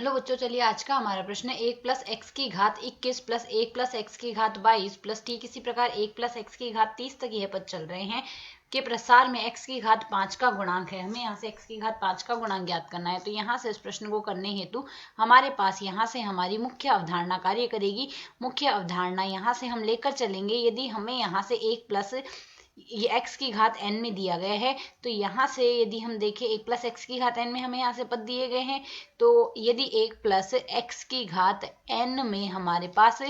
Hello बच्चों, चलिए आज का हमारा प्रश्न है 1 प्लस एक्स की घात 21 प्लस 1 प्लस एक्स की घात 22 प्लस ठीक इसी प्रकार 1 प्लस एक्स की घात 30 तक यह पद चल रहे हैं के प्रसार में x की घात 5 का गुणांक है। हमें यहाँ से x की घात 5 का गुणांक ज्ञात करना है। तो यहाँ से इस प्रश्न को करने हेतु हमारे पास यहाँ से हमारी मुख्य अवधारणा कार्य करेगी। मुख्य अवधारणा यहाँ से हम लेकर चलेंगे। यदि हमें यहाँ से 1 प्लस ये x की घात n में दिया गया है, तो यहाँ से यदि हम देखें 1 प्लस एक्स की घात n में हमें यहाँ से पद दिए गए हैं। तो यदि 1 प्लस एक्स की घात n में हमारे पास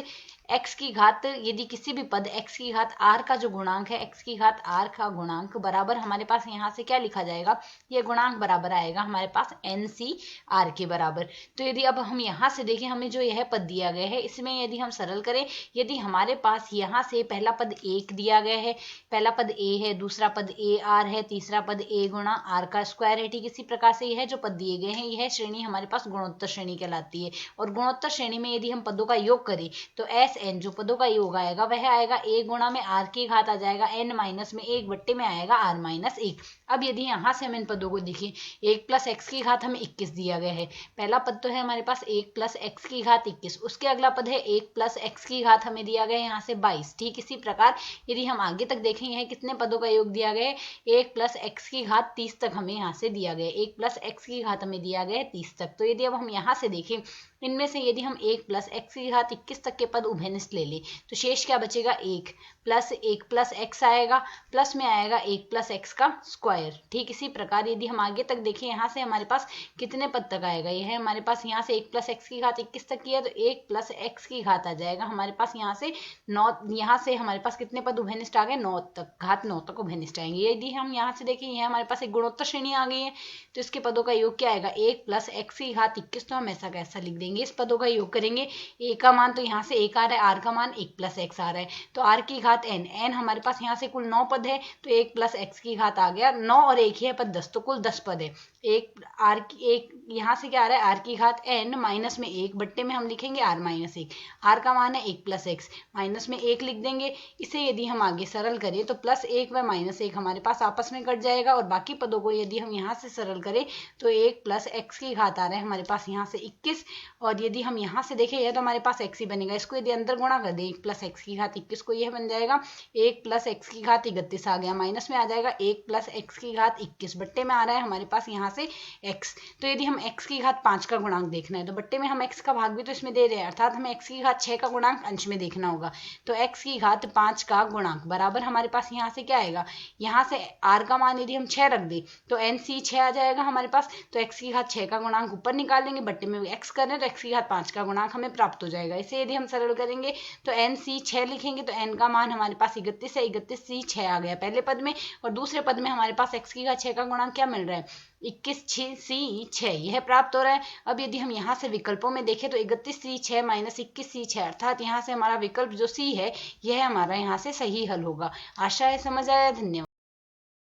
x की घात यदि किसी भी पद x की घात r का जो गुणांक है, x की घात r का गुणांक बराबर हमारे पास यहाँ से क्या लिखा जाएगा, ये गुणांक बराबर आएगा हमारे पास NCR के बराबर। तो यदि अब हम यहाँ से देखें, हमें जो यह पद दिया गया है इसमें यदि हम सरल करें, यदि हमारे पास यहाँ से पहला पद 1 दिया गया है, पहला पद a है, दूसरा पद AR है, तीसरा पद a गुणा r का स्क्वायर है। ठीक इसी प्रकार से यह जो पद दिए गए हैं, यह श्रेणी हमारे पास गुणोत्तर श्रेणी कहलाती है। और गुणोत्तर श्रेणी में यदि हम पदों का योग करें तो SN जो पदों का योग आएगा वह आएगा a गुणा में r की घात आ जाएगा n माइनस में 1 बट्टे में आएगा r माइनस 1। अब यदि यहाँ से हम इन पदों को देखें, 1 प्लस एक्स की घात हमें 21 दिया गया है। पहला पद तो है हमारे पास 1 प्लस एक्स की घात 21, उसके अगला पद है 1 प्लस एक्स की घात हमें दिया गया है यहाँ से 22। ठीक इसी प्रकार यदि हम आगे तक देखें, यह कितने पदों का योग दिया गया है, 1 प्लस एक्स की घात 30 तक हमें यहाँ से दिया गया है। 1 प्लस एक्स की घात हमें दिया गया है 30 तक। तो यदि अब हम यहाँ से देखें, इनमें से यदि हम 1 प्लस एक्स की घात 21 तक के पद उभयनिष्ठ ले लें तो शेष क्या बचेगा, 1 प्लस एक्स आएगा, प्लस में आएगा 1 प्लस एक्स का स्क्वायर। ठीक इसी प्रकार यदि हम आगे तक देखें, यहाँ से हमारे पास कितने पद तक आएगा, यह है हमारे पास यहाँ से 1 प्लस एक्स की घात 21 तक की है, तो 1 प्लस एक्स की घात आ जाएगा हमारे पास यहाँ से 9। यहाँ से हमारे पास कितने पद उभयनिष्ठ आ गए, 9 तक, घात 9 तक उभयनिष्ठ आएंगे। यदि हम यहाँ से देखें, यह हमारे पास एक गुणोत्तर श्रेणी आ गई है, तो इसके पदों का योग क्या आएगा, 1 प्लस एक्स की घात 21। तो हम ऐसा कैसा लिख देंगे, इस पदों का योग करेंगे, a का मान तो यहाँ से 1 आ रहा है, r का मान 1 प्लस एक्स आ रहा है, तो r की घात n हमारे पास यहाँ से कुल 9 पद है, तो 1 प्लस एक्स की घात आ गया 9 और 1 ही है पद 10, तो कुल 10 पद है। एक यहाँ से क्या आ रहा है, r की घात n माइनस में 1 बट्टे में हम लिखेंगे r माइनस 1, r का मान है 1 प्लस एक्स, माइनस में 1 लिख देंगे। इसे यदि हम आगे सरल करें तो प्लस 1 व माइनस 1 हमारे पास आपस में कट जाएगा, और बाकी पदों को यदि हम यहाँ से सरल करें तो 1 प्लस एक्स की घात आ रहा है हमारे पास यहाँ से 21, और यदि हम यहाँ से देखें, यह तो हमारे पास x ही बनेगा, इसको यदि अंदर गुणा कर दे 1 प्लस एक्स की घात 21 को, यह बन जाएगा 1 प्लस एक्स की घात 31 आ गया, माइनस में आ जाएगा 1 प्लस एक्स की घात 21, बट्टे में आ रहा है हमारे पास यहाँ से x। तो यदि हम x की घात 5 का गुणांक देखना है, तो बट्टे में हम x का भाग भी तो इसमें दे रहे हैं, अर्थात हमें x की घात 6 का गुणांक अंश में देखना होगा। तो x की घात 5 का गुणांक बराबर हमारे पास यहाँ से क्या आएगा, यहाँ से r का मान यदि हम 6 रख दे तो NC6 आ जाएगा हमारे पास। तो x की घात 6 का गुणांक ऊपर निकालेंगे, बट्टे में x कर रहे हैं, तो x की घात 5 का गुणांक हमें प्राप्त हो जाएगा। इसे यदि हम सरल करेंगे तो NC6 लिखेंगे, तो n का मान हमारे पास 31 है, 31C6 आ गया पहले पद में, और दूसरे पद में हमारे पास x की घात 6 का गुणांक क्या मिल रहा है, 21C6, यह प्राप्त हो रहा है। अब यदि हम यहाँ से विकल्पों में देखें तो 31C6 माइनस 21C6, अर्थात यहाँ से हमारा विकल्प जो C है यह हमारा यहाँ से सही हल होगा। आशा है समझ आया। धन्यवाद।